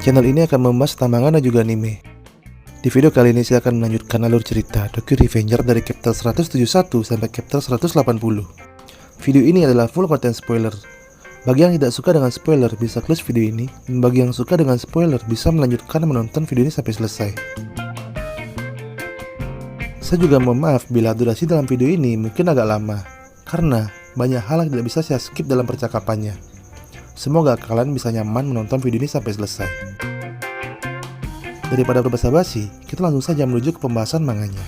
Channel ini akan membahas tentang manga dan juga anime. Di video kali ini saya akan melanjutkan alur cerita Tokyo Revenger dari chapter 171 sampai chapter 180. Video ini adalah full konten spoiler. Bagi yang tidak suka dengan spoiler bisa close video ini, dan bagi yang suka dengan spoiler bisa melanjutkan menonton video ini sampai selesai. Saya juga mohon maaf bila durasi dalam video ini mungkin agak lama, karena banyak hal yang tidak bisa saya skip dalam percakapannya. Semoga kalian bisa nyaman menonton video ini sampai selesai. Daripada berbasa-basi, kita langsung saja menuju ke pembahasan manganya.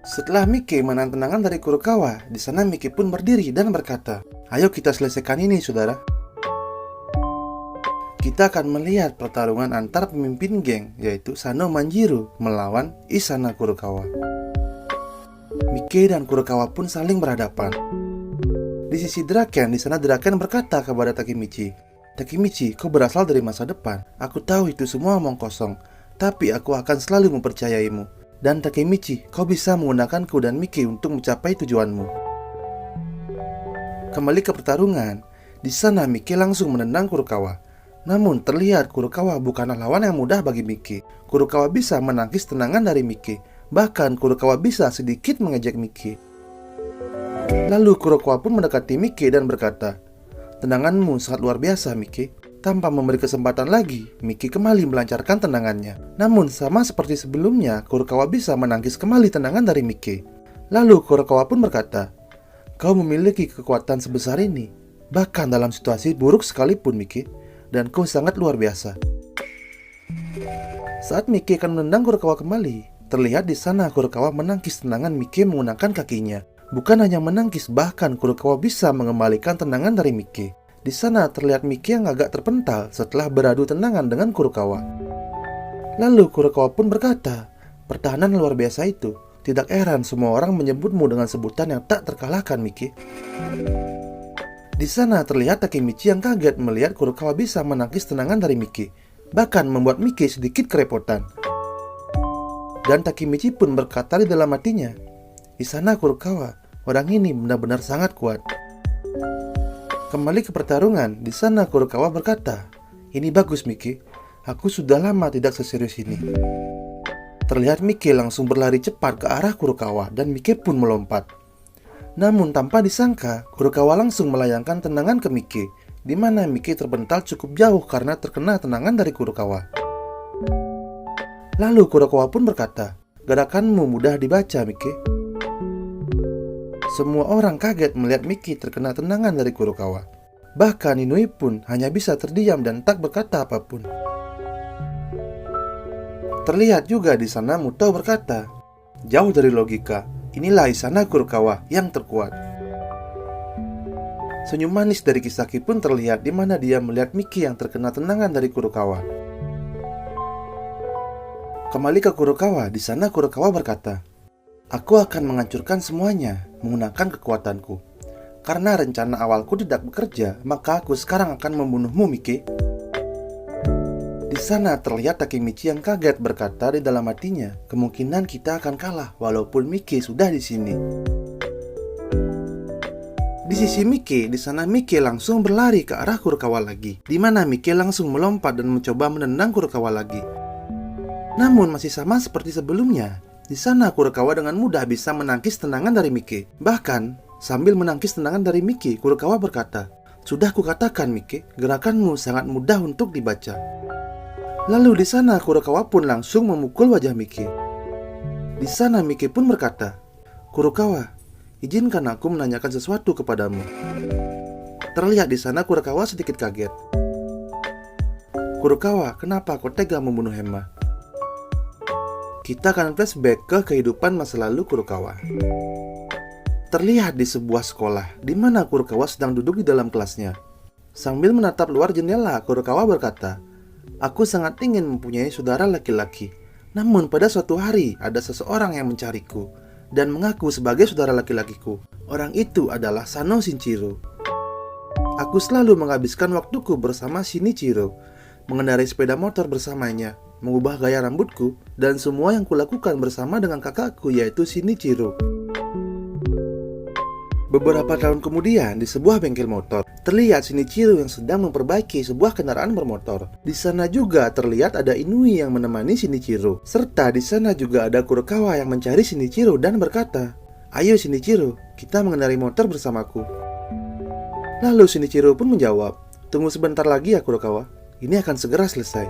Setelah Miki menahan tendangan dari Kurokawa, di sana Miki pun berdiri dan berkata, "Ayo kita selesaikan ini, saudara." Kita akan melihat pertarungan antar pemimpin geng, yaitu Sano Manjiro melawan Isana Kurokawa. Miki dan Kurokawa pun saling berhadapan. Di sisi Draken, di sana Draken berkata kepada Takemichi, "Takemichi, kau berasal dari masa depan. Aku tahu itu semua omong kosong, tapi aku akan selalu mempercayaimu. Dan Takemichi, kau bisa menggunakanku dan Miki untuk mencapai tujuanmu." Kembali ke pertarungan, di sana Miki langsung menendang Kurokawa. Namun terlihat Kurokawa bukanlah lawan yang mudah bagi Miki. Kurokawa bisa menangkis tendangan dari Miki. Bahkan Kurokawa bisa sedikit mengejek Miki. Lalu Kurokawa pun mendekati Miki dan berkata, "Tendanganmu sangat luar biasa, Miki." Tanpa memberi kesempatan lagi, Miki kembali melancarkan tendangannya. Namun sama seperti sebelumnya, Kurokawa bisa menangkis kembali tendangan dari Miki. Lalu Kurokawa pun berkata, "Kau memiliki kekuatan sebesar ini, bahkan dalam situasi buruk sekalipun, Miki, dan kau sangat luar biasa." Saat Miki akan menendang Kurokawa kembali, terlihat di sana Kurokawa menangkis tendangan Miki menggunakan kakinya. Bukan hanya menangkis, bahkan Kurokawa bisa mengembalikan tendangan dari Miki. Di sana terlihat Miki yang agak terpental setelah beradu tendangan dengan Kurokawa. Lalu Kurokawa pun berkata, "Pertahanan luar biasa itu. Tidak heran semua orang menyebutmu dengan sebutan yang tak terkalahkan, Miki." Di sana terlihat Takemichi yang kaget melihat Kurokawa bisa menangkis tendangan dari Miki, bahkan membuat Miki sedikit kerepotan. Dan Takemichi pun berkata di dalam hatinya, "Di sana Kurokawa, orang ini benar-benar sangat kuat." Kembali ke pertarungan, di sana Kurokawa berkata, "Ini bagus, Miki. Aku sudah lama tidak seserius ini." Terlihat Miki langsung berlari cepat ke arah Kurokawa dan Miki pun melompat. Namun tanpa disangka, Kurokawa langsung melayangkan tendangan ke Miki, di mana Miki terpental cukup jauh karena terkena tendangan dari Kurokawa. Lalu Kurokawa pun berkata, "Gerakanmu mudah dibaca, Miki." Semua orang kaget melihat Miki terkena tendangan dari Kurokawa. Bahkan Inui pun hanya bisa terdiam dan tak berkata apapun. Terlihat juga di sana Muto berkata, "Jauh dari logika, inilah Isana Kurokawa yang terkuat." Senyum manis dari Kisaki pun terlihat di mana dia melihat Miki yang terkena tendangan dari Kurokawa. Kembali ke Kurokawa, di sana Kurokawa berkata, "Aku akan menghancurkan semuanya menggunakan kekuatanku. Karena rencana awalku tidak bekerja, maka aku sekarang akan membunuhmu, Miki." Di sana terlihat Takemichi yang kaget berkata di dalam hatinya, "Kemungkinan kita akan kalah walaupun Miki sudah di sini." Di sisi Miki, di sana Miki langsung berlari ke arah Kurokawa lagi, di mana Miki langsung melompat dan mencoba menendang Kurokawa lagi. Namun masih sama seperti sebelumnya. Di sana Kurokawa dengan mudah bisa menangkis tendangan dari Miki. Bahkan sambil menangkis tendangan dari Miki, Kurokawa berkata, "Sudah kukatakan, Miki, gerakanmu sangat mudah untuk dibaca." Lalu di sana Kurokawa pun langsung memukul wajah Miki. Di sana Miki pun berkata, "Kurokawa, izinkan aku menanyakan sesuatu kepadamu." Terlihat di sana Kurokawa sedikit kaget. "Kurokawa, kenapa kau tega membunuh Hema?" Kita akan flashback ke kehidupan masa lalu Kurokawa. Terlihat di sebuah sekolah, di mana Kurokawa sedang duduk di dalam kelasnya. Sambil menatap luar jendela, Kurokawa berkata, "Aku sangat ingin mempunyai saudara laki-laki. Namun pada suatu hari, ada seseorang yang mencariku. dan mengaku sebagai saudara laki-lakiku. Orang itu adalah Sano Shinichiro. Aku selalu menghabiskan waktuku bersama Shinichiro, mengendarai sepeda motor bersamanya, mengubah gaya rambutku, dan semua yang kulakukan bersama dengan kakakku yaitu Shinichiro. Beberapa tahun kemudian, di sebuah bengkel motor, terlihat Shinichiro yang sedang memperbaiki sebuah kendaraan bermotor. Di sana juga terlihat ada Inui yang menemani Shinichiro. Serta di sana juga ada Kurokawa yang mencari Shinichiro dan berkata, "Ayo Shinichiro, kita mengendarai motor bersamaku." Lalu Shinichiro pun menjawab, "Tunggu sebentar lagi ya Kurokawa, ini akan segera selesai."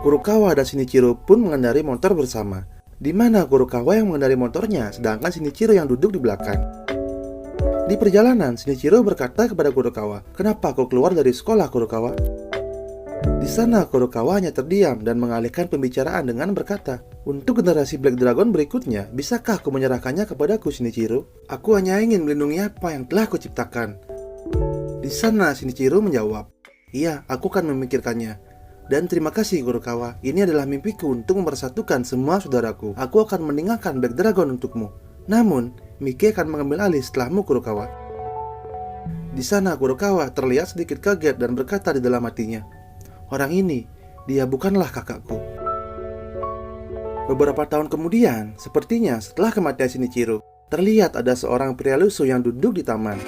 Kurokawa dan Shinichiro pun mengendarai motor bersama, di mana Kurokawa yang mengendarai motornya, sedangkan Shinichiro yang duduk di belakang. Di perjalanan, Shinichiro berkata kepada Kurokawa, "Kenapa kau keluar dari sekolah, Kurokawa?" Di sana, Kurokawa hanya terdiam dan mengalihkan pembicaraan dengan berkata, "Untuk generasi Black Dragon berikutnya, bisakah kau menyerahkannya kepadaku, Shinichiro? Aku hanya ingin melindungi apa yang telah kau ciptakan." Di sana, Shinichiro menjawab, "Iya, aku akan memikirkannya. Dan terima kasih Kurokawa, ini adalah mimpiku untuk mempersatukan semua saudaraku. Aku akan meninggalkan Black Dragon untukmu. Namun, Mike akan mengambil alih setelahmu Kurokawa." Di sana Kurokawa terlihat sedikit kaget dan berkata di dalam hatinya, "Orang ini, dia bukanlah kakakku." Beberapa tahun kemudian, sepertinya setelah kematian Shinichiro, terlihat ada seorang pria lusuh yang duduk di taman.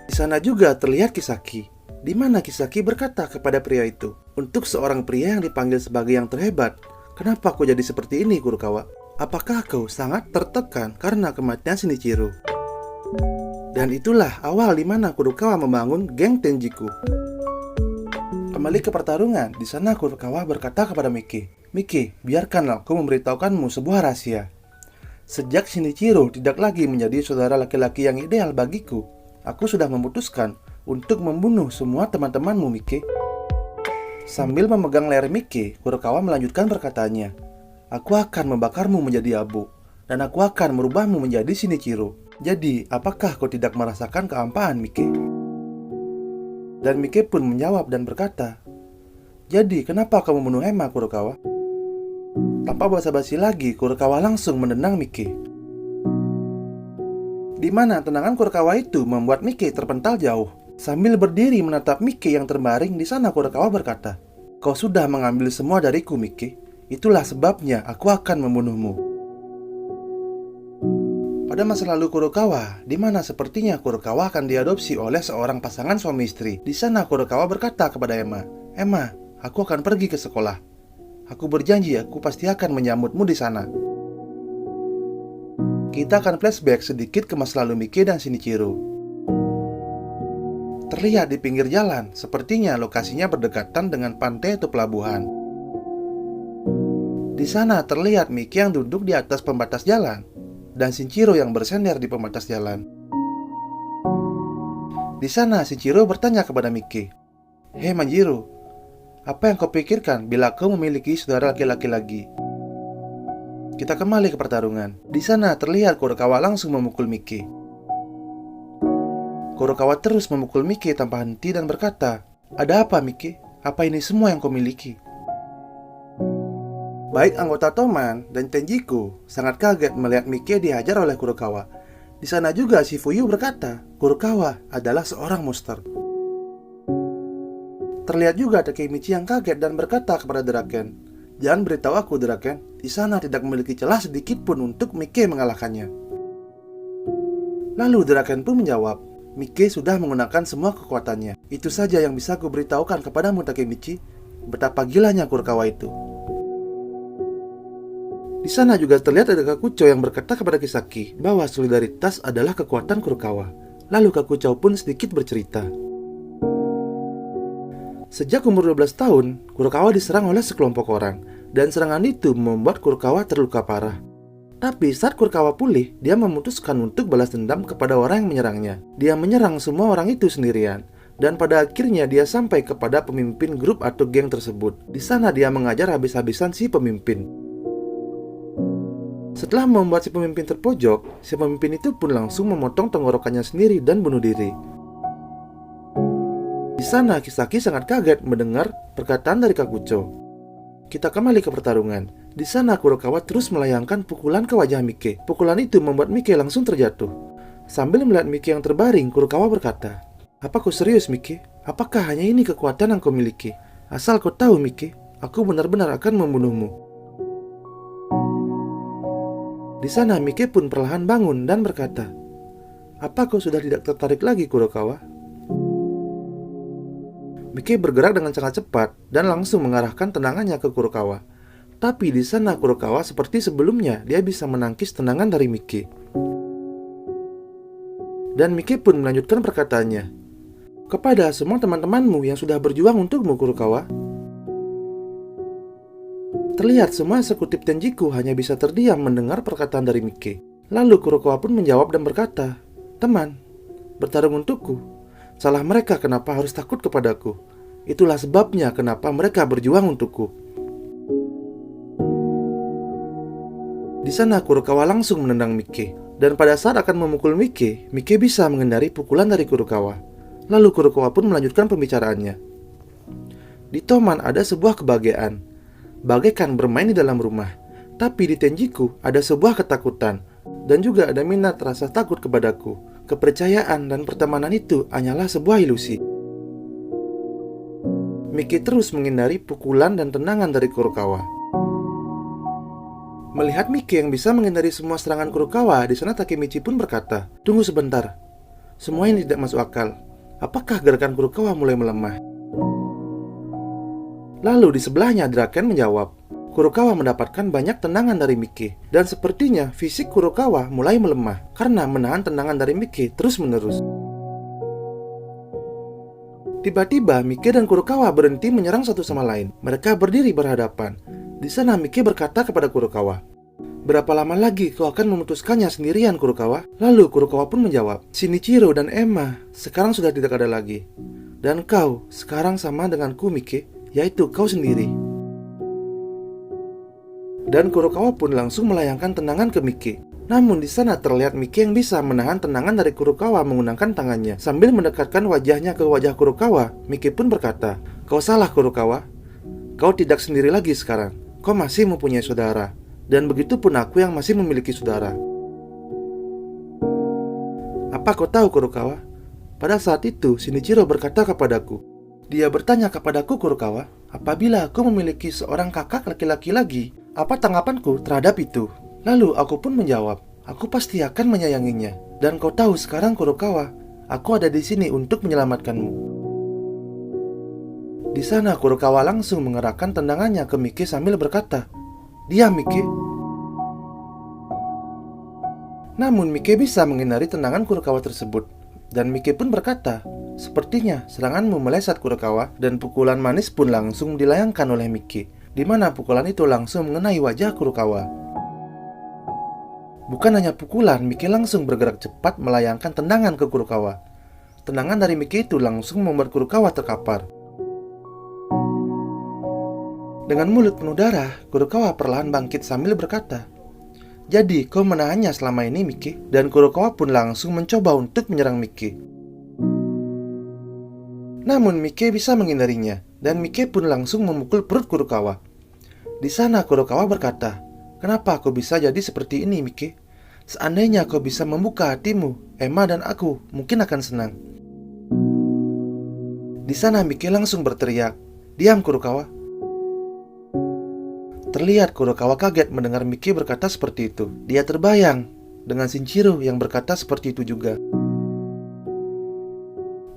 Di sana juga terlihat Kisaki, di mana Kisaki berkata kepada pria itu, "Untuk seorang pria yang dipanggil sebagai yang terhebat, kenapa kau jadi seperti ini, Kurokawa? Apakah kau sangat tertekan karena kematian Shinichiro?" Dan itulah awal di mana Kurokawa membangun geng Tenjiku. Kembali ke pertarungan, di sana Kurokawa berkata kepada Mike, "Mike, biarkanlah aku memberitahukanmu sebuah rahasia. Sejak Shinichiro tidak lagi menjadi saudara laki-laki yang ideal bagiku, aku sudah memutuskan untuk membunuh semua teman-temanmu, Mike." Sambil memegang leher Mike, Kurokawa melanjutkan perkataannya, "Aku akan membakarmu menjadi abu, dan aku akan merubahmu menjadi Shinichiro. Jadi, apakah kau tidak merasakan kehampaan, Mike?" Dan Mike pun menjawab dan berkata, "Jadi, kenapa kau membunuh Emma, Kurokawa?" Tanpa basa-basi lagi, Kurokawa langsung menendang Mike. Di mana tendangan Kurokawa itu membuat Mike terpental jauh. Sambil berdiri menatap Mike yang terbaring, di sana Kurokawa berkata, "Kau sudah mengambil semua dariku, Mike. Itulah sebabnya aku akan membunuhmu." Pada masa lalu Kurokawa, di mana sepertinya Kurokawa akan diadopsi oleh seorang pasangan suami istri. Di sana Kurokawa berkata kepada Emma, "Emma, aku akan pergi ke sekolah. Aku berjanji aku pasti akan menyambutmu di sana." Kita akan flashback sedikit ke masa lalu Mike dan Shinichiro. Terlihat di pinggir jalan, sepertinya lokasinya berdekatan dengan pantai atau pelabuhan. Di sana terlihat Mike yang duduk di atas pembatas jalan, dan Shinichiro yang bersender di pembatas jalan. Di sana Shinichiro bertanya kepada Mike, "Hei Manjiro, apa yang kau pikirkan bila kau memiliki saudara laki-laki lagi?" Kita kembali ke pertarungan. Di sana terlihat Kurokawa langsung memukul Mike. Kurokawa terus memukul Mike tanpa henti dan berkata, "Ada apa, Mike? Apa ini semua yang kau miliki?" Baik anggota Toman dan Tenjiku sangat kaget melihat Mike dihajar oleh Kurokawa. Di sana juga Shifuyu berkata, Kurokawa adalah seorang monster. Terlihat juga Takemichi yang kaget dan berkata kepada Draken, "Jangan beritahu aku, Draken. Di sana tidak memiliki celah sedikit pun untuk Mike mengalahkannya." Lalu Draken pun menjawab, "Mike sudah menggunakan semua kekuatannya. Itu saja yang bisa aku beritahukan kepadamu, Takemichi. Betapa gilanya Kurokawa itu." Di sana juga terlihat ada Kakucho yang berkata kepada Kisaki bahwa solidaritas adalah kekuatan Kurokawa. Lalu Kakucho pun sedikit bercerita. Sejak umur 12 tahun, Kurokawa diserang oleh sekelompok orang, dan serangan itu membuat Kurokawa terluka parah. Tapi saat Kurokawa pulih, dia memutuskan untuk balas dendam kepada orang yang menyerangnya. Dia menyerang semua orang itu sendirian, dan pada akhirnya dia sampai kepada pemimpin grup atau geng tersebut. Di sana dia mengajar habis-habisan si pemimpin. Setelah membuat si pemimpin terpojok, si pemimpin itu pun langsung memotong tenggorokannya sendiri dan bunuh diri. Di sana Kisaki sangat kaget mendengar perkataan dari Kakucho. Kita kembali ke pertarungan. Di sana Kurokawa terus melayangkan pukulan ke wajah Mike. Pukulan itu membuat Mike langsung terjatuh. Sambil melihat Mike yang terbaring, Kurokawa berkata, "Apa kau serius, Mike? Apakah hanya ini kekuatan yang kau miliki? Asal kau tahu, Mike, aku benar-benar akan membunuhmu." Di sana Mike pun perlahan bangun dan berkata, "Apa kau sudah tidak tertarik lagi, Kurokawa?" Mike bergerak dengan sangat cepat dan langsung mengarahkan tendangannya ke Kurokawa. Tapi di sana Kurokawa seperti sebelumnya, dia bisa menangkis tendangan dari Mike. Dan Mike pun melanjutkan perkataannya, "Kepada semua teman-temanmu yang sudah berjuang untukmu, Kurokawa." Terlihat semua eksekutif Tenjiku hanya bisa terdiam mendengar perkataan dari Mike. Lalu Kurokawa pun menjawab dan berkata, "Teman, bertarung untukku. Salah mereka kenapa harus takut kepadaku. Itulah sebabnya kenapa mereka berjuang untukku." Di sana Kurokawa langsung menendang Mike. Dan pada saat akan memukul Mike, Mike bisa menghindari pukulan dari Kurokawa. Lalu Kurokawa pun melanjutkan pembicaraannya. Di Toman ada sebuah kebahagiaan, bagaikan bermain di dalam rumah. Tapi di Tenjiku ada sebuah ketakutan, dan juga ada minat rasa takut kepadaku. Kepercayaan dan pertemanan itu hanyalah sebuah ilusi. Mike terus menghindari pukulan dan tendangan dari Kurokawa. Melihat Mike yang bisa menghindari semua serangan Kurokawa, di sana Takemichi pun berkata, "Tunggu sebentar. Semua ini tidak masuk akal. Apakah gerakan Kurokawa mulai melemah?" Lalu di sebelahnya Draken menjawab, "Kurokawa mendapatkan banyak tendangan dari Mike, dan sepertinya fisik Kurokawa mulai melemah karena menahan tendangan dari Mike terus-menerus." Tiba-tiba Mike dan Kurokawa berhenti menyerang satu sama lain. Mereka berdiri berhadapan. Di sana Mike berkata kepada Kurokawa, "Berapa lama lagi kau akan memutuskannya sendirian, Kurokawa?" Lalu Kurokawa pun menjawab, "Shinichiro dan Emma sekarang sudah tidak ada lagi. Dan kau sekarang sama denganku, Mike, yaitu kau sendiri." Dan Kurokawa pun langsung melayangkan tendangan ke Mike. Namun di sana terlihat Mike yang bisa menahan tendangan dari Kurokawa menggunakan tangannya. Sambil mendekatkan wajahnya ke wajah Kurokawa, Mike pun berkata, "Kau salah, Kurokawa. Kau tidak sendiri lagi sekarang. Kau masih mempunyai saudara. Dan begitu pun aku yang masih memiliki saudara." "Apa kau tahu, Kurokawa? Pada saat itu Shinichiro berkata kepadaku, dia bertanya kepadaku, Kurokawa, apabila aku memiliki seorang kakak laki-laki lagi, apa tanggapanku terhadap itu? Lalu aku pun menjawab, aku pasti akan menyayanginya. Dan kau tahu sekarang, Kurokawa, aku ada di sini untuk menyelamatkanmu." Di sana Kurokawa langsung mengerahkan tendangannya ke Mike sambil berkata, "Diam, Mike." Namun Mike bisa menghindari tendangan Kurokawa tersebut. Dan Mike pun berkata, "Sepertinya seranganmu meleset, Kurokawa." Dan pukulan manis pun langsung dilayangkan oleh Mike, di mana pukulan itu langsung mengenai wajah Kurokawa. Bukan hanya pukulan, Mike langsung bergerak cepat melayangkan tendangan ke Kurokawa. Tendangan dari Mike itu langsung membuat Kurokawa terkapar. Dengan mulut penuh darah, Kurokawa perlahan bangkit sambil berkata, "Jadi kau menahannya selama ini, Mike?" Dan Kurokawa pun langsung mencoba untuk menyerang Mike. Namun Mike bisa menghindarinya, dan Mike pun langsung memukul perut Kurokawa. Di sana Kurokawa berkata, "Kenapa kau bisa jadi seperti ini, Mike? Seandainya kau bisa membuka hatimu, Emma dan aku mungkin akan senang." Di sana Mike langsung berteriak, "Diam, Kurokawa." Terlihat Kurokawa kaget mendengar Mike berkata seperti itu. Dia terbayang dengan Shinjiro yang berkata seperti itu juga.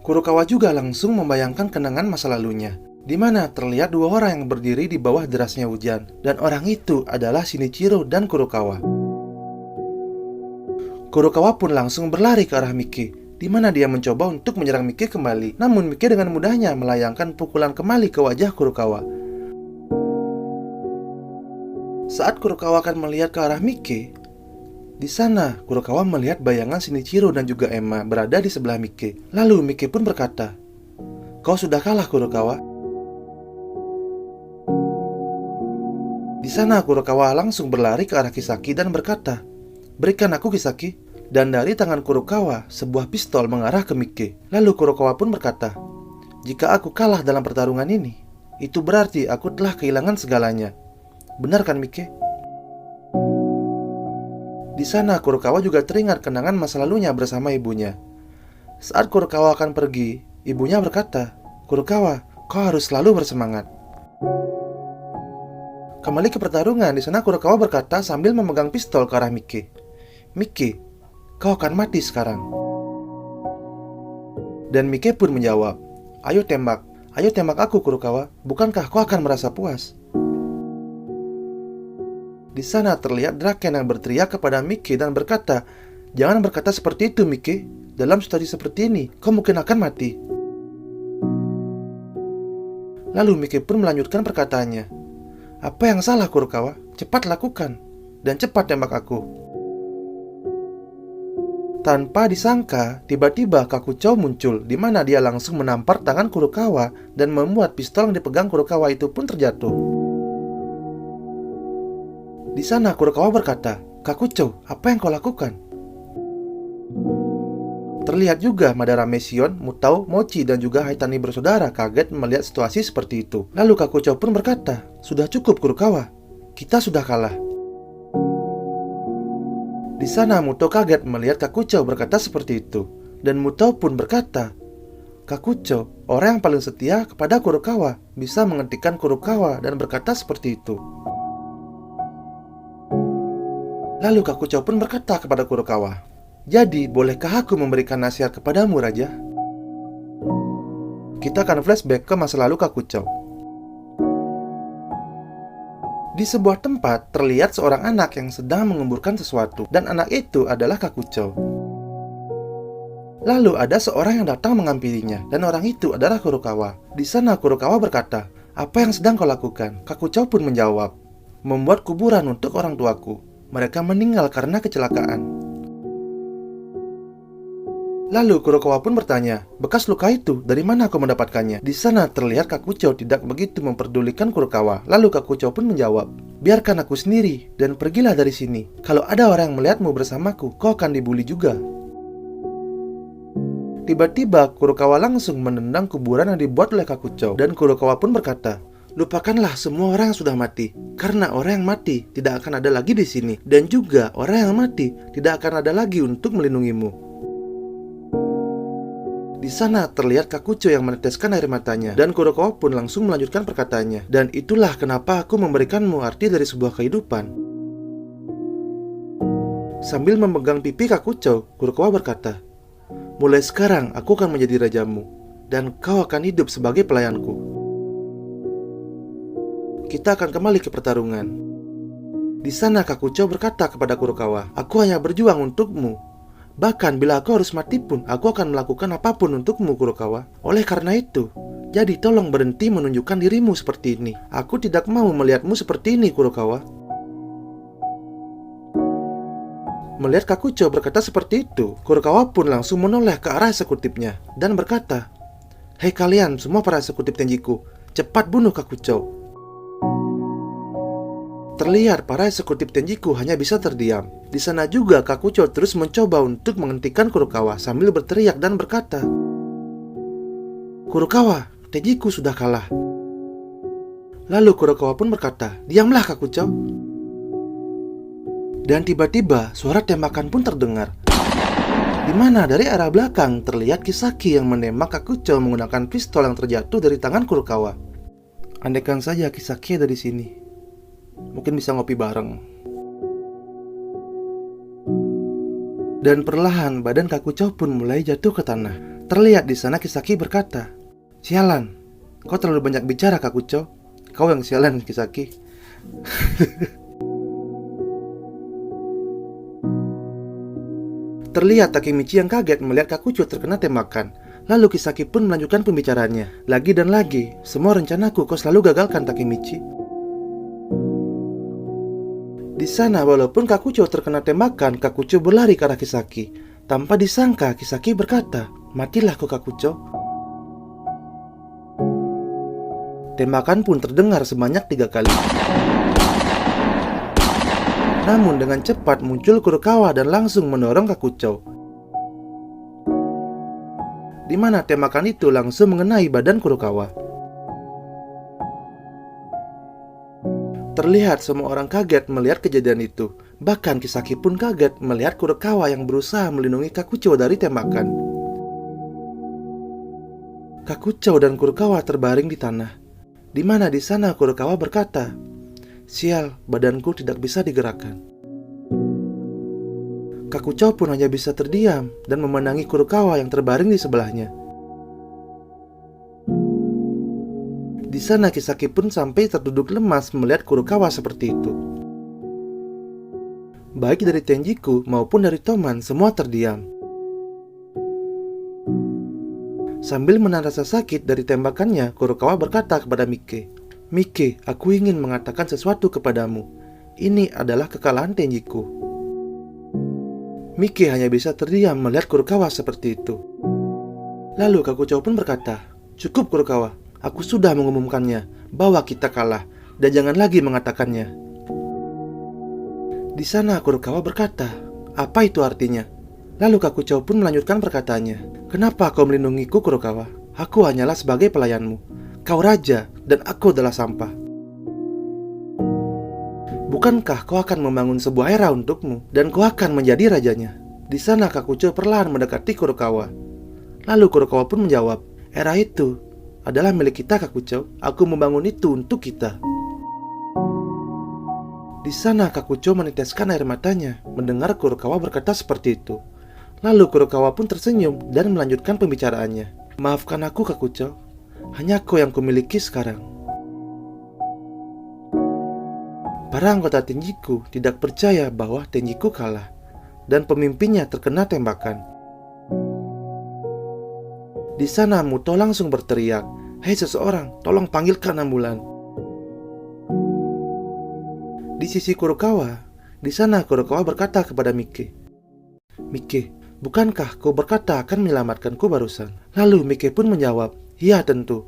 Kurokawa juga langsung membayangkan kenangan masa lalunya, di mana terlihat dua orang yang berdiri di bawah derasnya hujan, dan orang itu adalah Shinichiro dan Kurokawa. Kurokawa pun langsung berlari ke arah Mike, di mana dia mencoba untuk menyerang Mike kembali. Namun Mike dengan mudahnya melayangkan pukulan kembali ke wajah Kurokawa. Saat Kurokawa akan melihat ke arah Mike, di sana Kurokawa melihat bayangan Shinichiro dan juga Emma berada di sebelah Mike. Lalu Mike pun berkata, "Kau sudah kalah, Kurokawa." Di sana Kurokawa langsung berlari ke arah Kisaki dan berkata, "Berikan aku, Kisaki." Dan dari tangan Kurokawa, sebuah pistol mengarah ke Mike. Lalu Kurokawa pun berkata, "Jika aku kalah dalam pertarungan ini, itu berarti aku telah kehilangan segalanya. Benar kan, Mike? Di sana Kurokawa juga teringat kenangan masa lalunya bersama ibunya. Saat Kurokawa akan pergi, ibunya berkata, "Kurokawa, kau harus selalu bersemangat." Kembali ke pertarungan, di sana Kurokawa berkata sambil memegang pistol ke arah Mike. "Mike, kau akan mati sekarang." Dan Mike pun menjawab, "Ayo tembak aku Kurokawa, bukankah kau akan merasa puas?" Di sana terlihat Draken yang berteriak kepada Mike dan berkata, "Jangan berkata seperti itu, Mike. Dalam situasi seperti ini, kau mungkin akan mati." Lalu Mike pun melanjutkan perkataannya, "Apa yang salah, Kurokawa? Cepat lakukan, dan cepat tembak aku." Tanpa disangka, tiba-tiba Kakuchou muncul, di mana dia langsung menampar tangan Kurokawa dan membuat pistol yang dipegang Kurokawa itu pun terjatuh. Di sana Kurokawa berkata, "Kakuchou, apa yang kau lakukan?" Terlihat juga Madara Mesion, Mutao, Mochi, dan juga Haitani bersaudara kaget melihat situasi seperti itu. Lalu Kakuchou pun berkata, "Sudah cukup Kurokawa, kita sudah kalah." Di sana Mutao kaget melihat Kakuchou berkata seperti itu. Dan Mutao pun berkata, "Kakuchou, orang yang paling setia kepada Kurokawa, bisa menghentikan Kurokawa dan berkata seperti itu." Lalu Kakuchou pun berkata kepada Kurokawa, "Jadi, bolehkah aku memberikan nasihat kepadamu, Raja?" Kita akan flashback ke masa lalu Kakuchou. Di sebuah tempat, terlihat seorang anak yang sedang mengemburkan sesuatu, dan anak itu adalah Kakuchou. Lalu ada seorang yang datang menghampirinya, dan orang itu adalah Kurokawa. Di sana Kurokawa berkata, "Apa yang sedang kau lakukan?" Kakuchou pun menjawab, "Membuat kuburan untuk orang tuaku. Mereka meninggal karena kecelakaan." Lalu Kurokawa pun bertanya, "Bekas luka itu dari mana kau mendapatkannya?" Di sana terlihat Kakuchou tidak begitu memperdulikan Kurokawa. Lalu Kakuchou pun menjawab, "Biarkan aku sendiri dan pergilah dari sini. Kalau ada orang yang melihatmu bersamaku, kau akan dibully juga." Tiba-tiba Kurokawa langsung menendang kuburan yang dibuat oleh Kakuchou, dan Kurokawa pun berkata, "Lupakanlah semua orang yang sudah mati, karena orang yang mati tidak akan ada lagi di sini, dan juga orang yang mati tidak akan ada lagi untuk melindungimu." Di sana terlihat Kakuchou yang meneteskan air matanya, dan Kurokawa pun langsung melanjutkan perkataannya, "Dan itulah kenapa aku memberikanmu arti dari sebuah kehidupan." Sambil memegang pipi Kakuchou, Kurokawa berkata, "Mulai sekarang aku akan menjadi rajamu, dan kau akan hidup sebagai pelayanku." Kita akan kembali ke pertarungan. Di sana Kakuchou berkata kepada Kurokawa, "Aku hanya berjuang untukmu. Bahkan bila aku harus mati pun, aku akan melakukan apapun untukmu, Kurokawa. Oleh karena itu, jadi tolong berhenti menunjukkan dirimu seperti ini. Aku tidak mau melihatmu seperti ini, Kurokawa." Melihat Kakuchou berkata seperti itu, Kurokawa pun langsung menoleh ke arah eksekutifnya dan berkata, "Hei kalian semua para eksekutif Tenjiku, cepat bunuh Kakuchou." Terlihat para eksekutif Tenjiku hanya bisa terdiam. Di sana juga Kakuchou terus mencoba untuk menghentikan Kurokawa sambil berteriak dan berkata, "Kurokawa, Tenjiku sudah kalah." Lalu Kurokawa pun berkata, "Diamlah Kakuchou." Dan tiba-tiba suara tembakan pun terdengar, di mana dari arah belakang terlihat Kisaki yang menembak Kakuchou menggunakan pistol yang terjatuh dari tangan Kurokawa. Andaikan saja Kisaki ada di sini, mungkin bisa ngopi bareng. Dan perlahan badan Kakuchou pun mulai jatuh ke tanah. Terlihat di sana Kisaki berkata, "Sialan, kau terlalu banyak bicara Kakuchou. Kau yang sialan, Kisaki." Terlihat Takemichi yang kaget melihat Kakuchou terkena tembakan. Lalu Kisaki pun melanjutkan pembicaraannya. "Lagi dan lagi, semua rencanaku kau selalu gagalkan, Takemichi." Di sana walaupun Kakuchou terkena tembakan, Kakuchou berlari ke arah Kisaki. Tanpa disangka Kisaki berkata, "Matilah kau Kakuchou." Tembakan pun terdengar sebanyak 3 kali. Namun dengan cepat muncul Kurokawa dan langsung mendorong Kakuchou, di mana tembakan itu langsung mengenai badan Kurokawa. Terlihat semua orang kaget melihat kejadian itu. Bahkan Kisaki pun kaget melihat Kurokawa yang berusaha melindungi Kakucho dari tembakan. Kakucho dan Kurokawa terbaring di tanah, di mana di sana Kurokawa berkata, "Sial, badanku tidak bisa digerakkan." Kakucho pun hanya bisa terdiam dan memandangi Kurokawa yang terbaring di sebelahnya. Di sana Kisaki pun sampai terduduk lemas melihat Kurokawa seperti itu. Baik dari Tenjiku maupun dari Toman semua terdiam. Sambil menahan rasa sakit dari tembakannya, Kurokawa berkata kepada Mike, "Mike, aku ingin mengatakan sesuatu kepadamu. Ini adalah kekalahan Tenjiku." Mike hanya bisa terdiam melihat Kurokawa seperti itu. Lalu Kakucho pun berkata, "Cukup Kurokawa, aku sudah mengumumkannya bahwa kita kalah dan jangan lagi mengatakannya." Di sana Kurokawa berkata, "Apa itu artinya?" Lalu Kakucho pun melanjutkan perkataannya, "Kenapa kau melindungiku Kurokawa? Aku hanyalah sebagai pelayanmu. Kau raja dan aku adalah sampah. Bukankah kau akan membangun sebuah era untukmu dan kau akan menjadi rajanya?" Di sana Kakucho perlahan mendekati Kurokawa. Lalu Kurokawa pun menjawab, "Era itu adalah milik kita Kakucho. Aku membangun itu untuk kita." Di sana Kakucho meneteskan air matanya mendengar Kurokawa berkata seperti itu. Lalu Kurokawa pun tersenyum dan melanjutkan pembicaraannya. "Maafkan aku Kakucho, hanya kau yang kumiliki sekarang." Para anggota Tenjiku tidak percaya bahwa Tenjiku kalah dan pemimpinnya terkena tembakan. Di sana Muto langsung berteriak, "Hei seseorang, tolong panggilkan ambulan." Di sisi Kurokawa, di sana Kurokawa berkata kepada Mike, "Mike, bukankah kau berkata akan menyelamatkanku barusan?" Lalu Mike pun menjawab, "Ya tentu,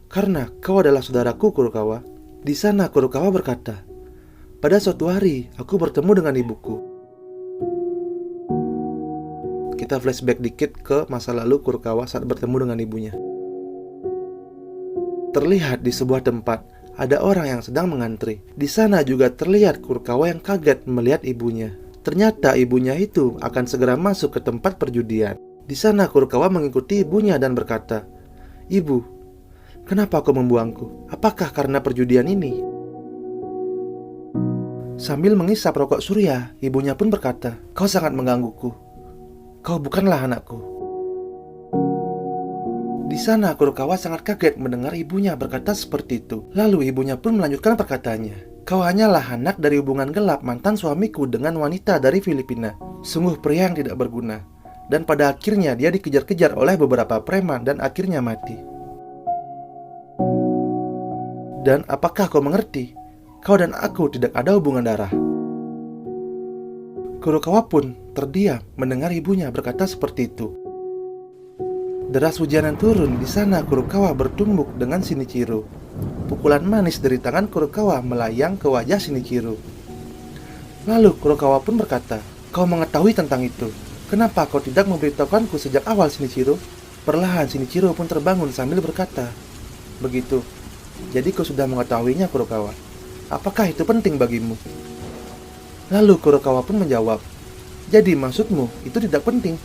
karena kau adalah saudaraku Kurokawa." Di sana Kurokawa berkata, "Pada suatu hari aku bertemu dengan ibuku." Kita flashback dikit ke masa lalu Kurokawa saat bertemu dengan ibunya. Terlihat di sebuah tempat ada orang yang sedang mengantri. Di sana juga terlihat Kurokawa yang kaget melihat ibunya. Ternyata ibunya itu akan segera masuk ke tempat perjudian. Di sana Kurokawa mengikuti ibunya dan berkata, "Ibu, kenapa kau membuangku? Apakah karena perjudian ini?" Sambil mengisap rokok surya, ibunya pun berkata, "Kau sangat menggangguku. Kau bukanlah anakku." Di sana Kurokawa sangat kaget mendengar ibunya berkata seperti itu. Lalu ibunya pun melanjutkan perkataannya, "Kau hanyalah anak dari hubungan gelap mantan suamiku dengan wanita dari Filipina. Sungguh pria yang tidak berguna. Dan pada akhirnya dia dikejar-kejar oleh beberapa preman dan akhirnya mati. Dan apakah kau mengerti? Kau dan aku tidak ada hubungan darah." Kurokawa pun terdiam mendengar ibunya berkata seperti itu. Deras hujan yang turun di sana Kurokawa bertumbuk dengan Shinichiro. Pukulan manis dari tangan Kurokawa melayang ke wajah Shinichiro. Lalu Kurokawa pun berkata, "Kau mengetahui tentang itu. Kenapa kau tidak memberitahukanku sejak awal Shinichiro?" Perlahan Shinichiro pun terbangun sambil berkata, "Begitu. Jadi kau sudah mengetahuinya Kurokawa. Apakah itu penting bagimu?" Lalu Kurokawa pun menjawab, "Jadi maksudmu itu tidak penting?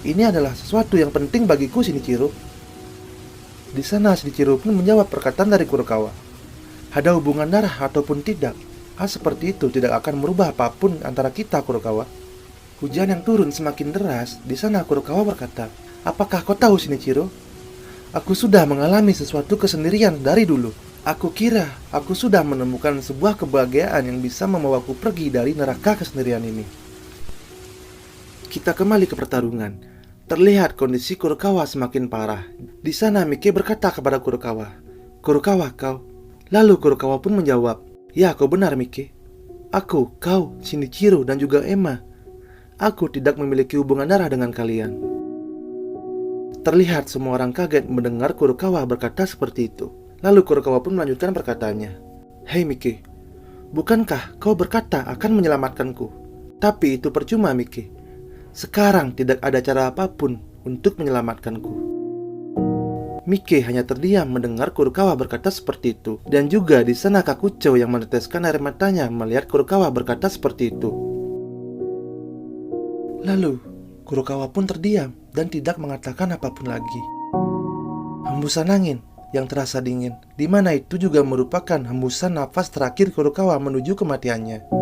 Ini adalah sesuatu yang penting bagiku Shinichiro." Di sana Shinichiro pun menjawab perkataan dari Kurokawa, "Ada hubungan darah ataupun tidak, hal seperti itu tidak akan merubah apapun antara kita Kurokawa." Hujan yang turun semakin deras. Di sana Kurokawa berkata, "Apakah kau tahu Shinichiro? Aku sudah mengalami sesuatu kesendirian dari dulu. Aku kira aku sudah menemukan sebuah kebahagiaan yang bisa membawaku pergi dari neraka kesendirian ini." Kita kembali ke pertarungan. Terlihat kondisi Kurokawa semakin parah. Di sana Mike berkata kepada Kurokawa, "Kurokawa, kau?" Lalu Kurokawa pun menjawab, "Ya, kau benar Mike. Aku, kau, Shinichiro, dan juga Emma. Aku tidak memiliki hubungan darah dengan kalian." Terlihat semua orang kaget mendengar Kurokawa berkata seperti itu. Lalu Kurokawa pun melanjutkan perkataannya, "Hei Mike, bukankah kau berkata akan menyelamatkanku? Tapi itu percuma Mike. Sekarang tidak ada cara apapun untuk menyelamatkanku." Mike hanya terdiam mendengar Kurokawa berkata seperti itu. Dan juga di sana Kakucho yang meneteskan air matanya melihat Kurokawa berkata seperti itu. Lalu, Kurokawa pun terdiam dan tidak mengatakan apapun lagi. Hembusan angin yang terasa dingin, di mana itu juga merupakan hembusan nafas terakhir Kurokawa menuju kematiannya.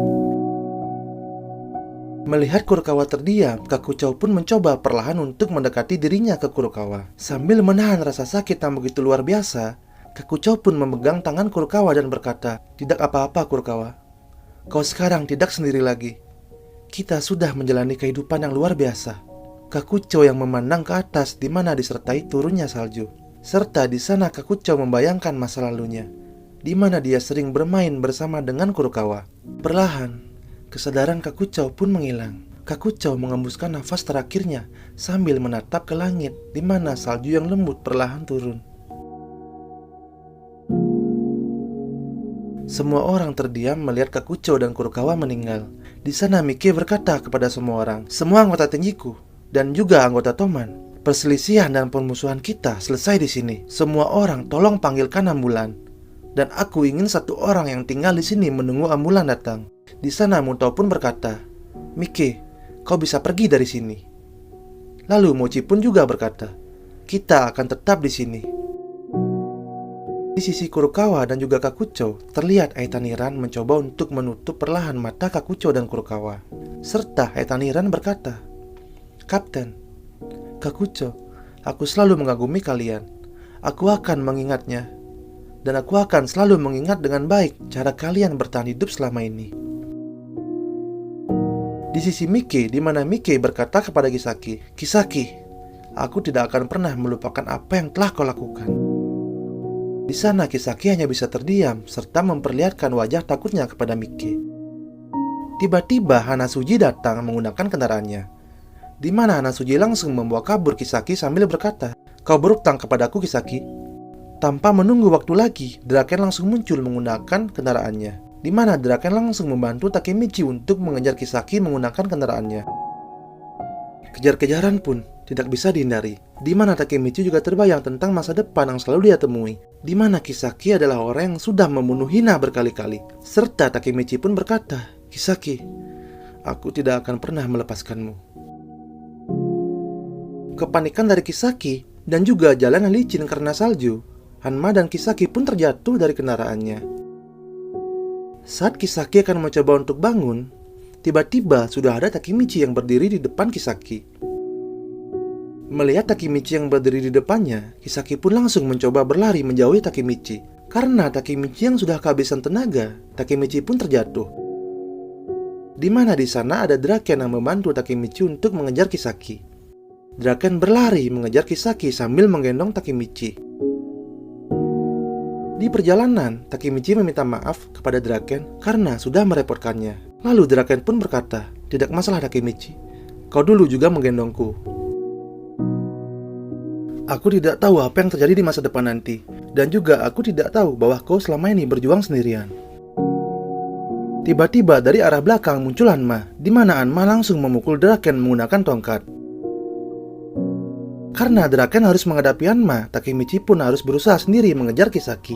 Melihat Kurokawa terdiam, Kakucho pun mencoba perlahan untuk mendekati dirinya ke Kurokawa. Sambil menahan rasa sakit yang begitu luar biasa, Kakucho pun memegang tangan Kurokawa dan berkata, "Tidak apa-apa Kurokawa, kau sekarang tidak sendiri lagi. Kita sudah menjalani kehidupan yang luar biasa." Kakucho yang memandang ke atas di mana disertai turunnya salju. Serta di sana Kakucho membayangkan masa lalunya, di mana dia sering bermain bersama dengan Kurokawa. Perlahan, kesadaran Kakucho pun menghilang. Kakucho mengembuskan nafas terakhirnya sambil menatap ke langit, di mana salju yang lembut perlahan turun. Semua orang terdiam melihat Kakucho dan Kurokawa meninggal. Di sana Mike berkata kepada semua orang, "Semua anggota Tenjiku dan juga anggota Toman, perselisihan dan permusuhan kita selesai di sini. Semua orang tolong panggilkan ambulan. Dan aku ingin satu orang yang tinggal di sini menunggu ambulan datang." Di sana Muto pun berkata, "Mike, kau bisa pergi dari sini." Lalu Mochi pun juga berkata, "Kita akan tetap di sini." Di sisi Kurokawa dan juga Kakucho, terlihat Aitaniran mencoba untuk menutup perlahan mata Kakucho dan Kurokawa. Serta Aitaniran berkata, "Kapten, Kakucho, aku selalu mengagumi kalian. Aku akan mengingatnya. Dan aku akan selalu mengingat dengan baik cara kalian bertahan hidup selama ini." Di sisi Mike, di mana Mike berkata kepada Kisaki, "Kisaki, aku tidak akan pernah melupakan apa yang telah kau lakukan." Di sana Kisaki hanya bisa terdiam serta memperlihatkan wajah takutnya kepada Mike. Tiba-tiba Hanasuji datang menggunakan kendaraannya, di mana Hanasuji langsung membawa kabur Kisaki sambil berkata, "Kau berutang kepadaku Kisaki." Tanpa menunggu waktu lagi, Draken langsung muncul menggunakan kendaraannya, di mana Draken langsung membantu Takemichi untuk mengejar Kisaki menggunakan kendaraannya. Kejar-kejaran pun tidak bisa dihindari, di mana Takemichi juga terbayang tentang masa depan yang selalu dia temui, di mana Kisaki adalah orang yang sudah membunuh Hina berkali-kali. Serta Takemichi pun berkata, "Kisaki, aku tidak akan pernah melepaskanmu." Kepanikan dari Kisaki dan juga jalan yang licin karena salju, Hanma dan Kisaki pun terjatuh dari kendaraannya. Saat Kisaki akan mencoba untuk bangun, tiba-tiba sudah ada Takemichi yang berdiri di depan Kisaki. Melihat Takemichi yang berdiri di depannya, Kisaki pun langsung mencoba berlari menjauhi Takemichi. Karena Takemichi yang sudah kehabisan tenaga, Takemichi pun terjatuh. Di mana di sana ada Draken yang membantu Takemichi untuk mengejar Kisaki. Draken berlari mengejar Kisaki sambil menggendong Takemichi. Di perjalanan, Takemichi meminta maaf kepada Draken karena sudah merepotkannya. Lalu Draken pun berkata, "Tidak masalah Takemichi, kau dulu juga menggendongku. Aku tidak tahu apa yang terjadi di masa depan nanti, dan juga aku tidak tahu bahwa kau selama ini berjuang sendirian." Tiba-tiba dari arah belakang muncul Hanma, di mana Hanma langsung memukul Draken menggunakan tongkat. Karena Draken harus menghadapi Hanma, Takemichi pun harus berusaha sendiri mengejar Kisaki.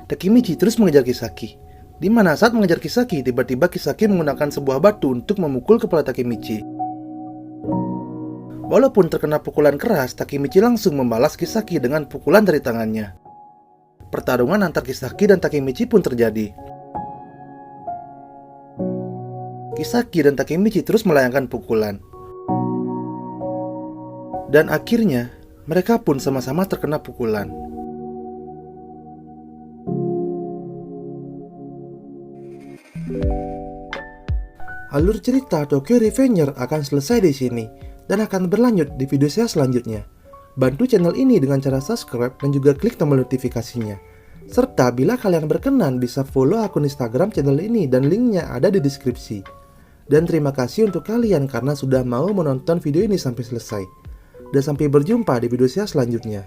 Takemichi terus mengejar Kisaki, di mana saat mengejar Kisaki, tiba-tiba Kisaki menggunakan sebuah batu untuk memukul kepala Takemichi. Walaupun terkena pukulan keras, Takemichi langsung membalas Kisaki dengan pukulan dari tangannya. Pertarungan antar Kisaki dan Takemichi pun terjadi. Kisaki dan Takemichi terus melayangkan pukulan. Dan akhirnya, mereka pun sama-sama terkena pukulan. Alur cerita Tokyo Revenger akan selesai di sini dan akan berlanjut di video saya selanjutnya. Bantu channel ini dengan cara subscribe dan juga klik tombol notifikasinya. Serta bila kalian berkenan bisa follow akun Instagram channel ini dan linknya ada di deskripsi. Dan terima kasih untuk kalian karena sudah mau menonton video ini sampai selesai. Dan sampai berjumpa di video saya selanjutnya.